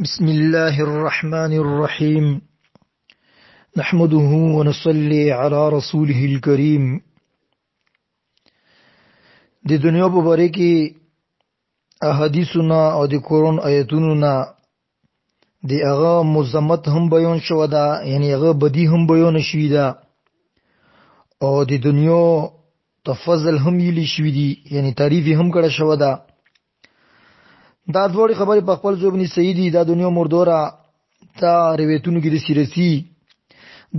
بسم الله الرحمن الرحيم نحمده ونصلي على رسوله الكريم. د دنیا په باره کې احادیثنا او د قرآن آیتونو نه د هغه مذمت هم بیان شو ده، یعنی هغه بدی هم بیان شوی ده او د دنیا تفضل هم ویلی شوی دي، یعنی تعریف هم کړه شو ده. دا دوړي خبرې په خپل ځوبني سیدی دا دنیا مردوره تا روایتونو کې د سیرسی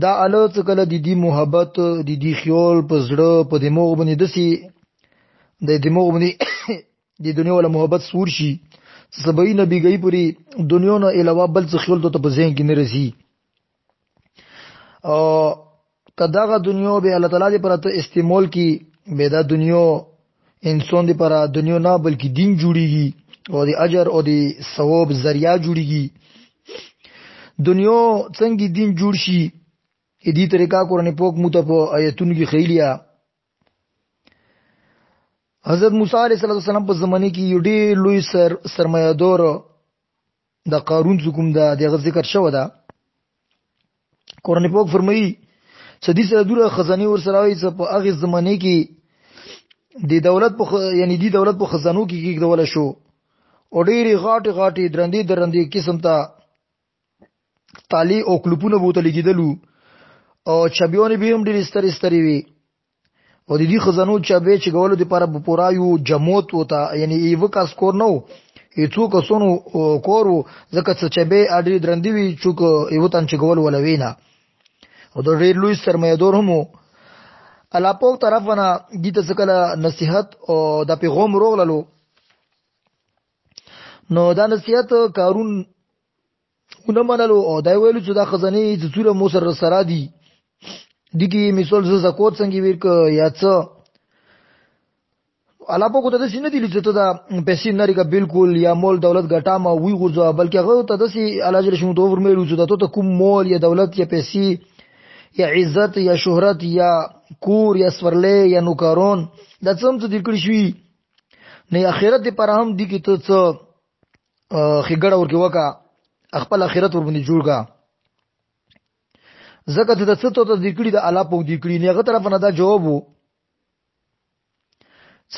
دا الو څه کله د دې محبت د دې خیال په زړه په دماغ باندې دسي د دماغ باندې د دنیا ولا محبت سور شي سبای نبی گئی پوری دنیا نه علاوه بل څه خیال ته په ذهن کې نه رسی او کداغه دنیا به الله تعالی دی پر ته استعمال کی به دا دنیا انسان دی پر دنیا نه بلکې دین جوړیږي او د اجر او د ثواب ذریعہ جوړیږي. دنیا څنګه دین جوړ شي دې طریقہ قرآن پاک مو ته په آیتونو کې خیلیا. حضرت موسی علیه السلام په زمانه کې یو ډېر لوی سرمایه‌دار د قارون حکم دغه ذکر شوی ده. قرآن پاک فرمایي چې دې سره دوره خزانه ور سره وي چې په هغه زمانه کې د دولت په یعنی د دولت په خزانو کې کېدول شو او ډېری غاټي درندې قسم ته تالی او کلوپونه بوته لګیدلو او چابيونه به هم ډېر ستري وي او د دې خزانو چابي چې غولو د لپاره په پورا یو جموت وتا، یعنی یو کس کور نو هیڅو کسونو کورو زکه چې چابي اډې درندې وي چې یو تن چې غول ولا وینا او د ډېر لوی سرمایه‌دار هم الله په طرفونه دې ته څکله نصيحت او د پیغام روغللو. نو دا نصیحت قارون ونه منلو او دا ویلو چې دا خزانه د څوره مو سره دي دګي مثال زکات څنګه ورک یا څه الله په کوته د سینې دي چې ته دا پیسې نری کا بالکل یا مول دولت ګټا ما وی غوځه، بلکې هغه ته د سي الله جل شانه تو ورمېلو چې ته کوم مول یا دولت یا پیسې یا عزت یا شهرت یا کور یا سورلې یا نوکارون دا څوم څه د کړی شي نه اخرت پر هم دي کې ته څه خګړه ورکی وکا خپل اخرت ور باندې جوړ کا زکه ته څه ته د کړي د الله په دې کړي نه هغه طرف نه دا جواب وو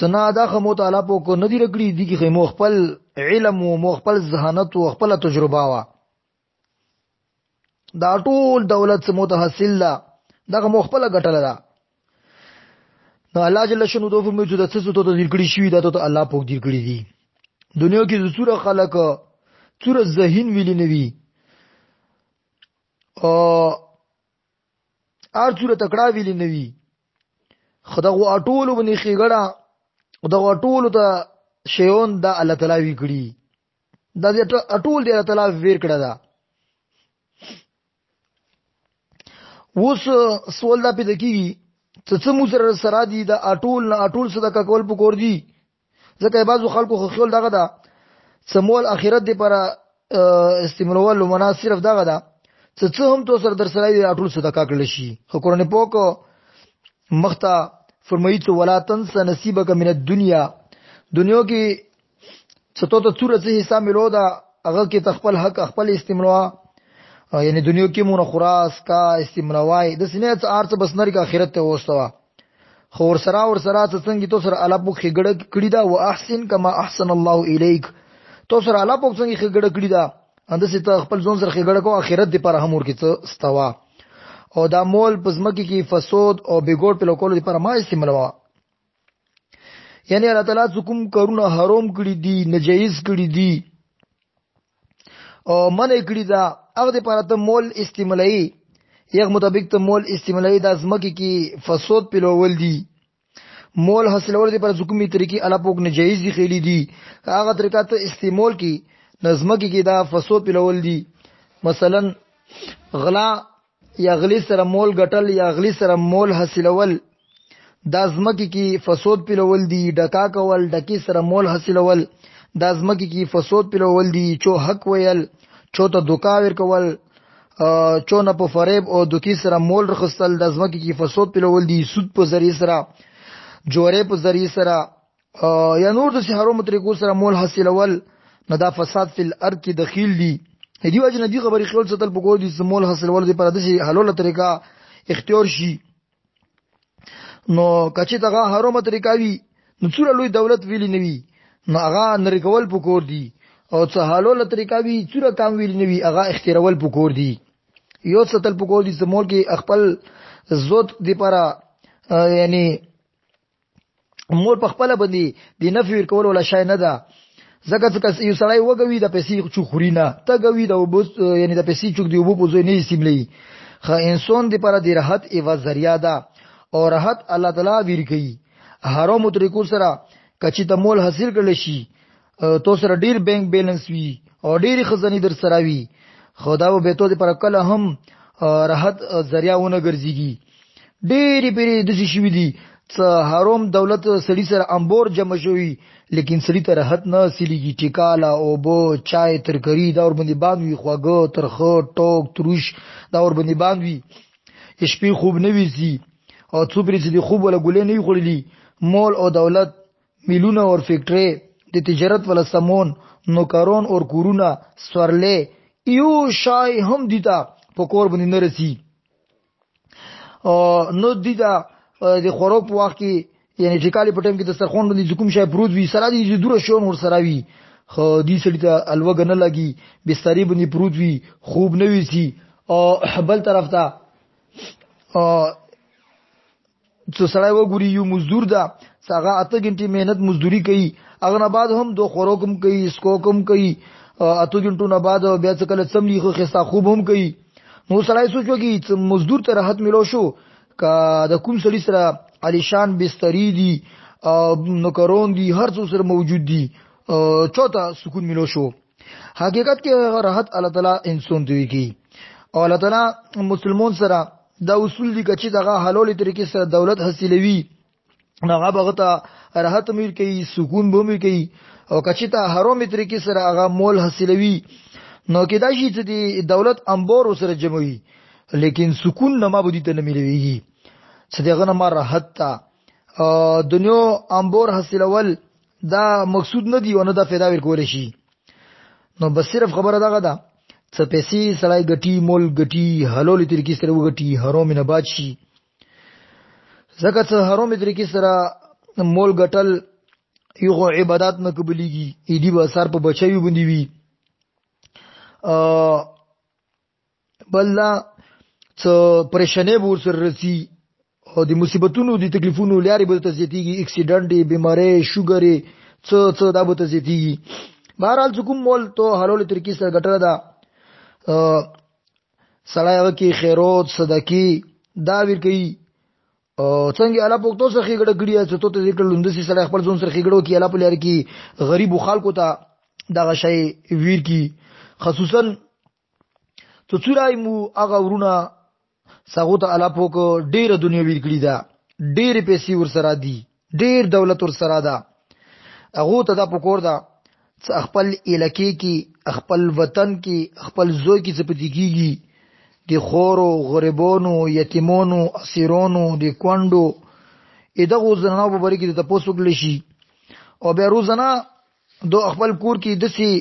سنا دا خمو ته الله په کو ندی رګړي دي کې مو خپل علم او مو خپل ذهانت او خپل تجربه وا دا ټول دولت سمو ته حاصل لا دا مو خپل غټل دا نو الله جل شانو دوه فرمایي چې د څه ته د کړي شوی دا ته الله په دې کړي دي. دنیا کې د څوره خلک څوره ذهین ویلی نوي او ار څوره تکړه ویلی نوي خدغه اټولو باندې خېګړه دغه اټولو ته شیون د الله تعالی وی کړی دا اټول دی الله تعالی ویر کړه دا. اوس سوال دا پیدا کیږي چې څه مو سره دي د اټول صدقه کول پکور دي ځکه بعضو خلکو خیال دغه ده سمول اخرت دی پر استعمالول لمنا صرف دغه ده څه هم تو سره در سره دی ټول صدقه کړل شي. خو قرآن پاک مخته فرمایي چې ولا تنس نصیبک من الدنيا دنیا کې څه ته څوره څه حصہ ملو دا هغه کې تخپل حق خپل استعمالوا، یعنی دنیا کې مون خراس کا استعمالوای د سینې ارڅ بس نری کا اخرت ته وستوا خو ور سره څنګه تو سره الله په خګړه کړی دا او احسن کما احسن الله الیک تو سره الله په څنګه خګړه کړی دا اند سي ته خپل ځون سره خګړه کو اخرت دی پر هم ورکی څه استوا او دا مول پزمکی کی فساد او بیګور په لوکولو دی پر ما استعمالوا، یعنی الله تعالی حکم کارونه حرام کړی دي ناجایز کړی دي او منع کړی دا هغه دی پر ته مول استعمالي یک مطابق ته مول استعمالي د ازمکه کی فساد پلوول دي مول حاصلول دي پر حکومي طریقې الله پوک ناجایز دي خېلی دي هغه طریقه ته استعمال کی نظمکه کی دا فساد پلوول دي. مثلا غلا یا غلی سره مول غټل یا غلی سره مول حاصلول د ازمکه کی فساد پلوول دي. ډکا کول ډکی سره مول حاصلول د ازمکه کی فساد پلوول دي. چو حق ویل چو ته دوکا ور کول چونه په فریب او دوکي سره مول رخصتل د ازمکه کی فساد پلوول دي. سود په ذریعہ سره جوړې په ذریعہ سره یا نور د حرام طریقو سره مول حاصلول نو دا فساد فی الارض کې دخیل دي. دی وجه ندی خبرې خیال ساتل پکور دي سمول حاصل ول دي پر دې حلول طریقہ اختیار شي نو کچې دغه حرامه طریقہ وی نو څوره لوی دولت ویلی نوي نو هغه نریکول پکور دي او څه حلول طریقہ وی څوره کام ویلی نوي هغه اختیارول پکور دي یو ساتل پکور دي سمول کې خپل زوت دی پر یعنی مور په خپل باندې د نفي ورکول ولا شای نه ده زکه څه یو سړی وګوي د پیسې چوخورینه ته غوي د وبوس یعنی د پیسې چوک دی وبو په ځای نه سیملی خو انسان دی پر د راحت ایوا ذریعہ ده او راحت الله تعالی ویر کوي حرام طریقو سره کچې ته مول حاصل کړل شي تو سره ډیر بانک بیلانس وي او ډیر خزانه در سره وي خدا به تو دی پر کله هم راحت ذریعہ ونه ګرځيږي ډیر پیری د شي وي دي حرام دولت سړی سره امبور جمع شوی لیکن سړی ته راحت نه سلیږي ټیکاله او بو چای ترکری دا ور باندې باندې خواګه ترخه ټوک تروش دا ور باندې باندې شپې خوب نه ویسي او څوبري چې خوب ولا ګولې نه خورلي مول او دولت میلونه او فیکټری د تجارت ولا سمون نوکرون او کورونا سورلې یو شای هم دیتا په کور باندې نه رسی او نو دیتا د خوراک په وخت کې یعنی ټیکالي په ټیم کې د سرخون باندې کوم شی پروت وي سره دي دوره شون ور سره وي خو دې سړي ته الوګ نه لګي بسترې باندې پروت وي خوب نه وي سي او بل طرف ته څو سړی وګوري یو مزدور ده څنګه 8 غنټې مهنت مزدوري کوي هغه نه بعد هم دو خوراکم کوي سکوکم کوي 8 غنټو نه بعد بیا څه کله سملی خو خستا خوب هم کوي نو سړی سوچو چې مزدور ته راحت ملو شو کا د کوم سړي سره علیشان بستری دي نوکرون دي هر څه سره موجود دي چوتا سکون ملو شو حقیقت کې راحت الله تعالی انسان دوی کی او الله تعالی مسلمان سره دا اصول دي چې دغه حلال طریقې سره دولت حاصلوي هغه بغته راحت میر کوي سکون به میر کوي او کچې ته حرام طریقې سره هغه مول حاصلوي نو کې دا شي چې دولت امبور سره جمعوي لیکن سکون نه ما بودی ته نه ملويږي صدقه نه ما راحت تا دنیا امبور حاصلول دا مقصود نه دی ونه دا پیدا ورکول شي نو بس صرف خبره دغه ده څه پیسې سړی ګټي مول ګټي حلال طریقې سره وګټي حرام نه باد شي زکه څه حرام طریقې سره مول ګټل یو عبادت نه قبليږي ایدی به سر په بچي باندې وي بلدا څه پریشانه ور سره رسی او د مصیبتونو د تکلیفونو لاري به ته زیاتیږي اکسیډنټ بیماری شوګر څه دا به ته زیاتیږي بهرحال کوم مول ته حلال طریقې سره ګټل دا سړی کې خیرات صدقې دا ور کوي څنګه الله پوکتو سره خېګړه ګړي چې ته ذکر لوندسي سره خپل ځون سره خېګړو کې الله په لار کې غریب خلکو ته دا شی ویر کی خصوصا تو څورای مو هغه ورونه ساغو ته الله پوک ډېر دنیا ویر کړی دا ډېر پیسې ور سره دي ډېر دولت ور سره ده هغه ته دا پکور ده خپل علاقې کې خپل وطن کې خپل زوی کې څه پدې کیږي د خورو غریبونو یتیمونو اسیرونو د کونډو دغه زنانو په باره کې د تاسو کول شي او به روزانه دو خپل کور کې دسي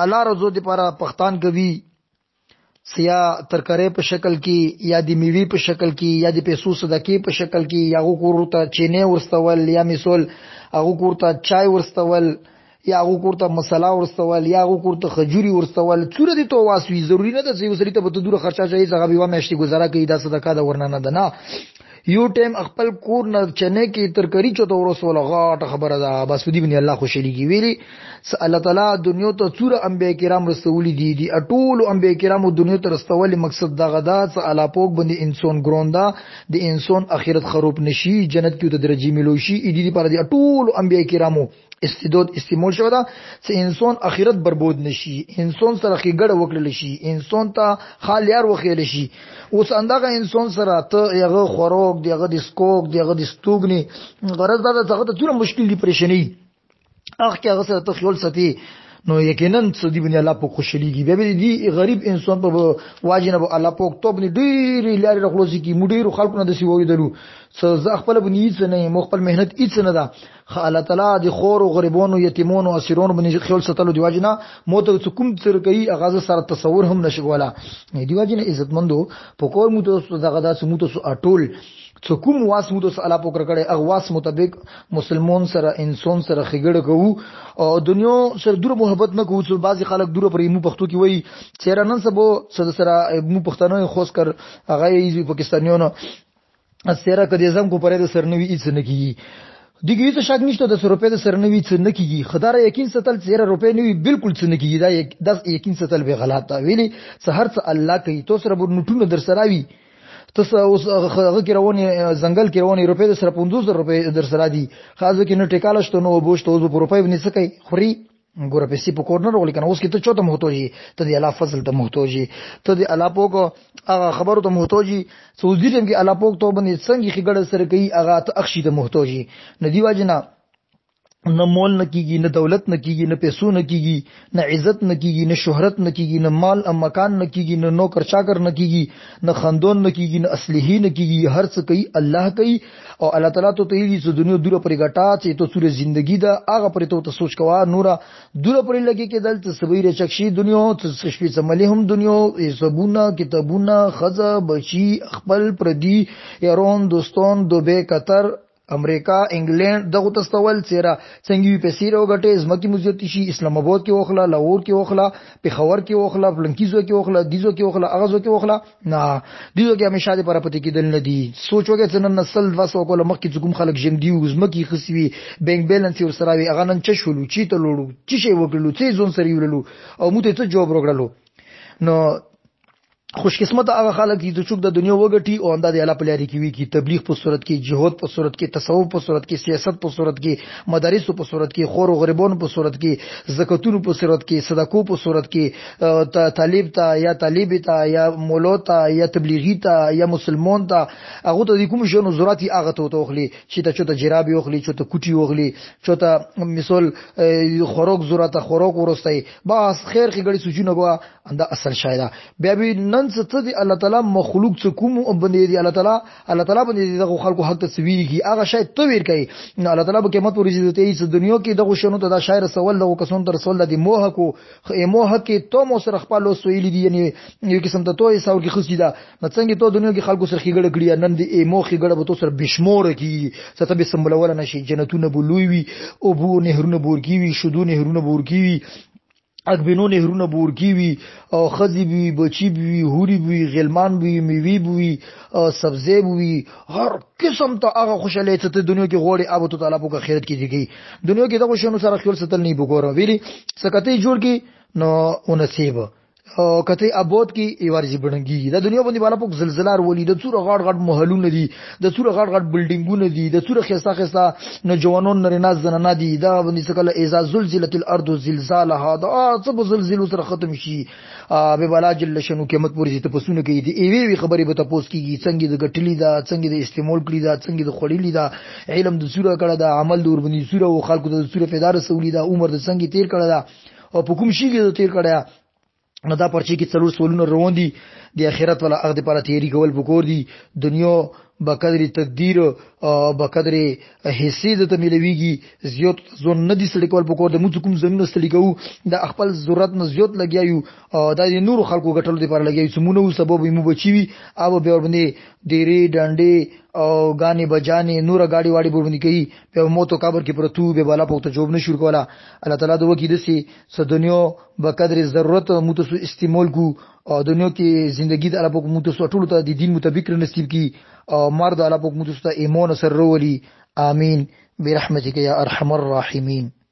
الله رضو د لپاره پښتان کوي سیا ترکارې په شکل کې یا د میوي په شکل کې یا د پیسو صدقې په شکل کې یا کور ته چینه ورستول یا مثال هغه کور ته چای ورستول یا هغه کور ته مساله ورستول یا هغه کور ته خجوري ورستول څوره دي تو واسوي ضروری نه ده چې وسري ته په دوره خرچه شي څنګه به میاشتې گزاره کوي دا صدقه دا ورنه نه ده نه یو ټیم خپل کور نه چنه کې ترکاری چوته ورسول غاټه خبره ده بس ودی بني الله خوشاليږي ویلي الله تعالی دنیا ته څوره انبیاء کرام رسولي دي اټول انبیاء کرام دنیا ته رسول مقصد دا غدا چې الله پوک باندې انسان ګروندا د انسان اخرت خروب نشي جنت کې ته درجه ملو شي دي پر دي اټول انبیاء کرامو استعداد استعمال شو دا چې انسان اخرت بربود نشي انسان سره خېګړه وکړل شي انسان ته خال یار وخېل شي اوس اندغه انسان سره ته یغه خوراک دیغه د سکوک دیغه د ستوګنی غرض دا څنګه ته ټول مشکل دي پریشانی اخ کې هغه سره ته خیال ساتي نو یقینا سودی بنی الله په خوشاليږي به دي غریب انسان په واجنه به الله په توب نه ډیر لاري رخلوسی کی مډیر خلکو نه دسی وېدلو څه خپل بنی څه نه مخبل مهنت هیڅ نه ده الله تعالی د خور او غریبونو یتیمونو اسیرونو بنی خیال ستلو دی واجنه موته کوم تر کوي اغاز سره تصور هم نشګولا دی واجنه عزتمندو په کور مو ته دغه داس مو ته اټول څو کوم واس مو ته الله پوکر کړي اغه واس مطابق مسلمان سره انسان سره خګړه کوو او دنیا سره دوره محبت نه کوو څو بعضی خلک دوره پرې مو پښتو کې وای چیرې نن سبو سره مو پښتنو خوښ کر هغه یې پاکستانیانو سره کدي زم کو پرې سرنوي هیڅ نه کیږي دغه هیڅ شک نشته د روپې د سرنوي څه نه کیږي خدای یقین ستل 0 روپې نه وي بالکل څه نه کیږي دا د یقین ستل به غلط دا ویلي سحر څه الله کوي تو سره نټونه در سره وي تاسو اوس هغه کې رواني ځنګل کې رواني روپې د سره 15000 روپې در سره دي خاصه کې نه ټیکاله شته نو بوشته اوس په روپې ونی څه کوي خوري ګوره پیسې په کورنر ولې کنه اوس کې ته چوته محتاجي ته دی الله فضل ته محتاجي ته دی الله پوک هغه خبرو ته محتاجي سعودي ټیم کې الله پوک ته باندې څنګه خګړه سره کوي هغه ته اخشي ته محتاجي ندی واجنا نه مول نه کیږي نه دولت نه کیږي نه پیسو نه کیږي نه عزت نه کیږي نه شهرت نه کیږي نه مال او مکان نه کیږي نه نوکر چاکر نه کیږي نه خاندون نه کیږي نه اصلي نه کیږي هر څه کوي الله کوي او الله تعالی ته ته دې دنیا دوره پرې غټا چې ته سورې ژوندۍ ده هغه پرې ته سوچ کوا نورا دوره پرې لګي کې دلته سبيره چکشي دنیا ته شپې سملي هم دنیا حسابونه کتابونه خزه بچي خپل پردي يرون دوستان دوبه قطر امریکا انګلند دغه تستول چیرې څنګه پیسې راوګټې زمکي مزیت شي اسلام آباد کې وخلا لاهور کې وخلا پیښور کې وخلا بلنکیزو کې وخلا دیزو کې وخلا اغازو کې وخلا نه دیزو کې همیشه د پر پته کې دل نه دي سوچوګه چې نن نسل 200 کوله مخکې کوم خلک جن دی زمکي خسوي بینک بیلانس ور سره وي اغه نن چ شولو چی ته لوړو چی شي وکړلو چې زون سره ویلو او موته ته جواب وکړلو نو خوش قسمت هغه خلک دي چې د دنیا وګټي او انداز الله په لاري کې وي کی تبلیغ په صورت کې جهاد په صورت کې تصوف په صورت کې سیاست په صورت کې مدارس په صورت کې خور او غریبانو په صورت کې زکاتونو په صورت کې صدقو په صورت کې طالب ته یا طالب ته یا مولا ته یا تبلیغی ته یا مسلمان ته هغه ته کوم شنو ضرورت هغه ته توخلي چې ته جرابي وخلي چې ته کوټي وخلي چې ته مثال خوراک ضرورت خوراک ورستای بس خیر کې غړي سوچونه غوا انده اصل شایدا بیا به نن څه دي الله تعالی مخلوق څه کوم باندې دي الله تعالی باندې دغه خلکو حق تصویر کی هغه شاید تویر کوي الله تعالی به قیامت ورځ ته ایس دنیا کې دغه شنو ته دا شاعر سوال دغه کسون تر رسول دی موه کو موه کې تو مو سره خپل سویل دي یعنی یو قسم ته توي ساور کې خصي دا څنګه ته دنیا کې خلکو سره خېګړه کړی نن دی موه خېګړه به تو سره بشمور کی ستبه سمبلول نشي جنتونه بلوي وي او بو نهرونه بورکی وي شودو نهرونه بورکی وي اګبینو نهرونه بورکی وي او خزي وي بچي وي هوري وي غلمان وي میوي وي سبزي وي هر قسم ته هغه خوشاله ته دنیا کې غوړي ابو تعالی په خیرت کې دیږي دنیا کې دغه شنو سره خپل ستل نه بګورو ویلي سکته جوړ کی نو ونصیب کته ابود کی ایوارځي بڼنګي د دنیا باندې بالا په زلزلہ ولې د څوره غړ محلونه دي د څوره غړ بلډینګونه دي د څوره خسته نوجوانون نریناز زنانه دي دا باندې څکل اذا زلزلت الارض زلزالها دا څه زلزلو سره ختم شي به بالا جل شنو قیامت پورې ته پسونه کوي دي ایوي خبرې به تاسو کیږي څنګه د غټلی دا څنګه د استعمال کړی دا څنګه د خړېلی دا علم د څوره کړه دا عمل د ور باندې څوره او خلکو د څوره فدار سولې دا عمر د څنګه تیر کړه دا او په کوم شي کې تیر کړه نو دا پرچی کې څلور سوالونه روان دي د آخرت ولا هغه لپاره تیاری کول وکور دي دنیا بقدر تقدیر بقدر حصے د ملويږي زیات زون نه دي سړي کول وکور د موږ کوم زمينه سړي کوو د خپل ضرورت نه زیات لګیایو د نور خلکو غټلو لپاره لګیایو سمونه سبب مو بچي وي او به باندې ډيري ډانډي او غاني بجاني نور غاډي واډي باندې کوي په موتو قبر کې پرتو به بالا پوت جوب نه شروع کولا الله تعالی د وکی دسي س دنیا بقدر ضرورت متسو استعمال کو او دنیا کې ژوندۍ د الله په متسو ټول ته د دین مطابق نصیب کی او مرد الله په متسو ایمان سره ورولي امين برحمتك يا ارحم الراحمين.